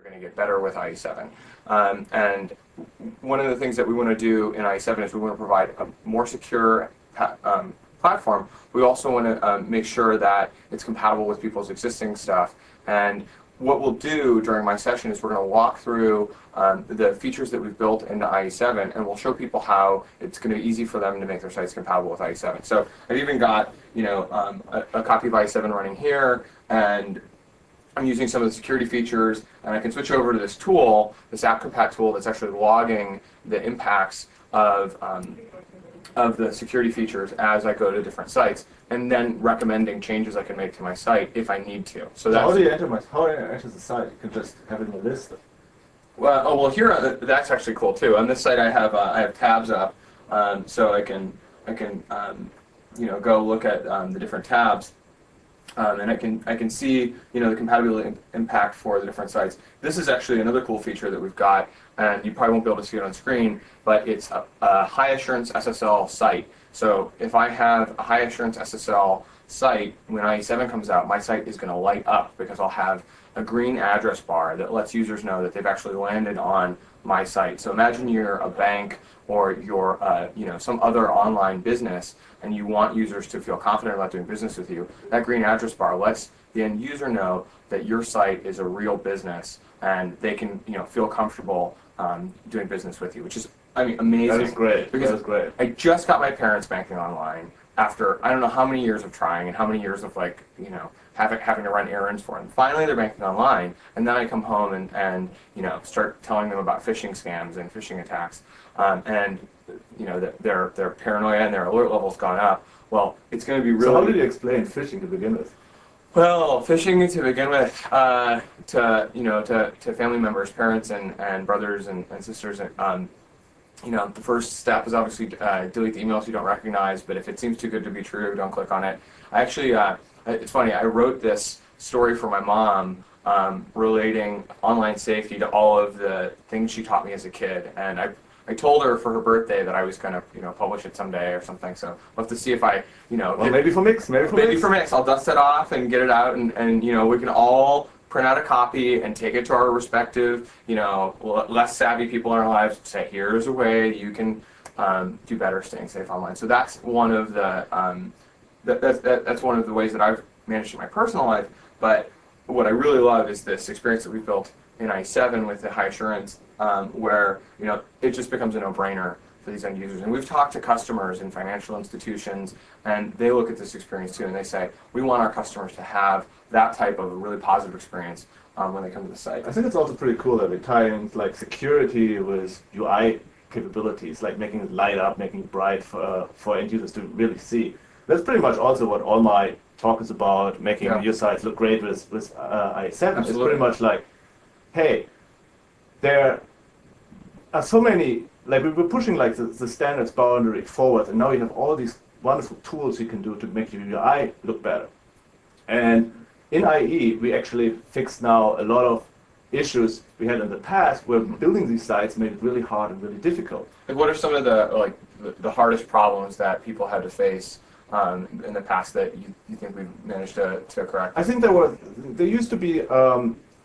are going to get better with IE7. And one of the things that we want to do in IE7 is we want to provide a more secure platform. We also want to make sure that it's compatible with people's existing stuff. And what we'll do during my session is we're going to walk through the features that we've built into IE7, and we'll show people how it's going to be easy for them to make their sites compatible with IE7. So I've even got a copy of IE7 running here, and I'm using some of the security features, and I can switch over to this tool, this AppCompat tool that's actually logging the impacts of the security features as I go to different sites, and then recommending changes I can make to my site if I need to. So that's how do you enter the site? You can just have it in the list. Well, here that's actually cool too. On this site, I have tabs up, so I can go look at the different tabs. And I can see the compatibility impact for the different sites. This is actually another cool feature that we've got, and you probably won't be able to see it on screen, but it's a high assurance SSL site. So if I have a high assurance SSL site, when IE7 comes out, my site is going to light up because I'll have a green address bar that lets users know that they've actually landed on my site. So imagine you're a bank or you're some other online business, and you want users to feel confident about doing business with you. That green address bar lets the end user know that your site is a real business, and they can feel comfortable doing business with you, which is amazing. That is great. Because that is great. I just got my parents banking online after I don't know how many years of trying and how many years of having to run errands for them. Finally, they're banking online, and then I come home and start telling them about phishing scams and phishing attacks, and their paranoia and their alert level's gone up. Well, it's going to be really. So how did you explain phishing to begin with? Well, phishing to begin with, to family members, parents and brothers and sisters. The first step is obviously delete the emails you don't recognize, but if it seems too good to be true, don't click on it. I actually, it's funny, I wrote this story for my mom relating online safety to all of the things she taught me as a kid, and I told her for her birthday that I was going to publish it someday or something, so we'll have to see if I, well, maybe for MIX, maybe for MIX, I'll dust it off and get it out, and we can all print out a copy and take it to our respective, less savvy people in our lives and say, here's a way you can do better staying safe online. So that's one of the that's one of the ways that I've managed in my personal life. But what I really love is this experience that we've built in IE7 with the high assurance, where it just becomes a no-brainer for these end users. And we've talked to customers in financial institutions, and they look at this experience too, and they say, we want our customers to have that type of a really positive experience when they come to the site. I think it's also pretty cool that we tie in security with UI capabilities, like making it light up, making it bright for end users to really see. That's pretty much also what all my talk is about, making your sites look great with IE7. Absolutely. It's pretty much like, hey, there are so many, we were pushing the standards boundary forward, and now you have all these wonderful tools you can do to make your UI look better. And in IE, we actually fixed now a lot of issues we had in the past where building these sites made it really hard and really difficult. Like, what are some of the hardest problems that people had to face in the past that you think we've managed to correct? I think there used to be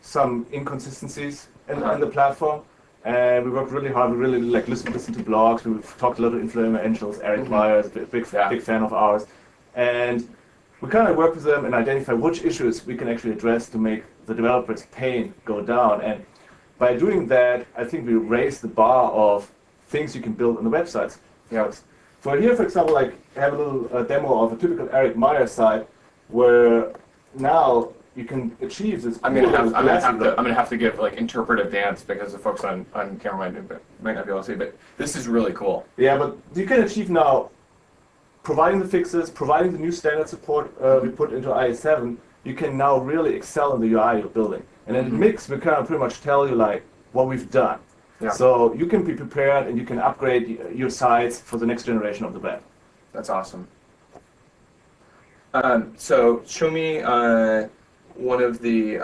some inconsistencies in the platform, and we worked really hard. We really listened to blogs. We talked a lot to influencer angels. Eric Myers, big fan of ours, and we kind of work with them and identify which issues we can actually address to make the developers' pain go down. And by doing that, I think we raised the bar of things you can build on the websites. For here, for example, I have a little demo of a typical Eric Myers site where now you can achieve this. I'm gonna have to give interpretive dance because the folks on camera might not be able to see, but this is really cool. Yeah, but you can achieve now, providing the fixes, providing the new standard support we put into IE7, you can now really excel in the UI you're building. And in MIX, we kind of pretty much tell you what we've done. Yeah. So you can be prepared and you can upgrade your sites for the next generation of the web. That's awesome. So show me one of the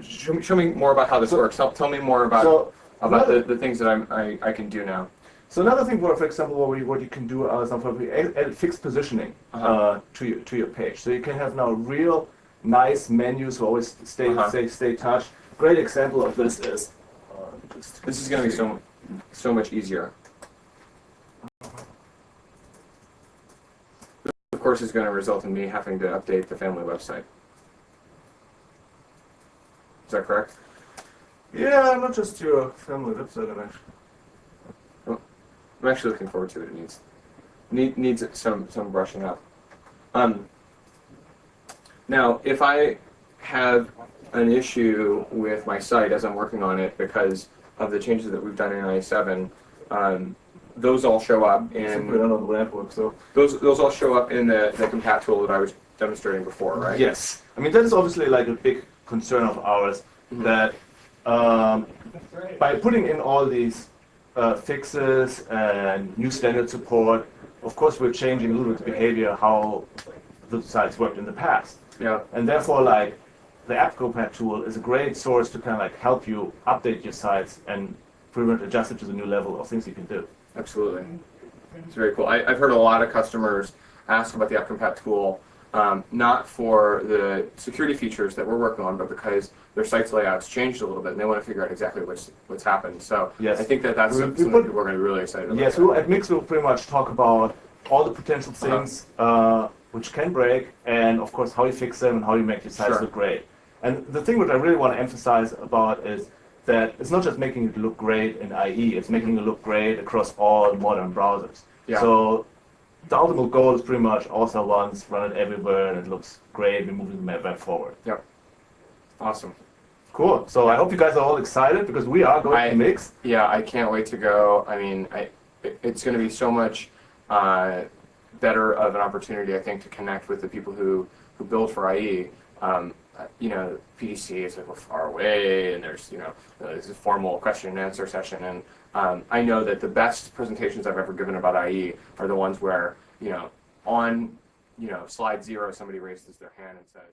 show me more about how this works. Tell me more about the things that I can do now. So another thing, for example, what you can do is add fixed positioning to your page. So you can have now real nice menus who always stay touched. great example of this is This is going to be so much easier. Of course, is going to result in me having to update the family website. Is that correct? Yeah, not just your family website, I'm actually looking forward to it. It needs some brushing up. Now, if I have an issue with my site as I'm working on it because of the changes that we've done in IE7, those all show up in. We don't know the lamp work, so those all show up in the compat tool that I was demonstrating before, right? yes. I mean, that is obviously like a big concern of ours, that by putting in all these fixes and new standard support, of course we're changing a little bit the behavior how the sites worked in the past. Yeah. And therefore, like, the app compat tool is a great source to kind of like help you update your sites and pretty much adjust it to the new level of things you can do. Absolutely. It's very cool. I've heard a lot of customers ask about the app compat tool, not for the security features that we're working on, but because their site's layouts changed a little bit and they want to figure out exactly what's happened. So yes. I think that's something people are going to be really excited about. Yes, at MIX we'll pretty much talk about all the potential things which can break, and of course how you fix them and how you make your sites look great. And the thing which I really want to emphasize about is that it's not just making it look great in IE, it's making it look great across all modern browsers. Yeah. So the ultimate goal is pretty much also once, run it everywhere, and it looks great, we're moving the web forward. Yep. Awesome. Cool. So I hope you guys are all excited, because we are going to MIX. Yeah, I can't wait to go. I mean, it's going to be so much better of an opportunity, I think, to connect with the people who build for IE. You know, PDC is like, we're far away, and there's, you know, there's a formal question and answer session, and I know that the best presentations I've ever given about IE are the ones where, you know, on, you know, slide 0, somebody raises their hand and says,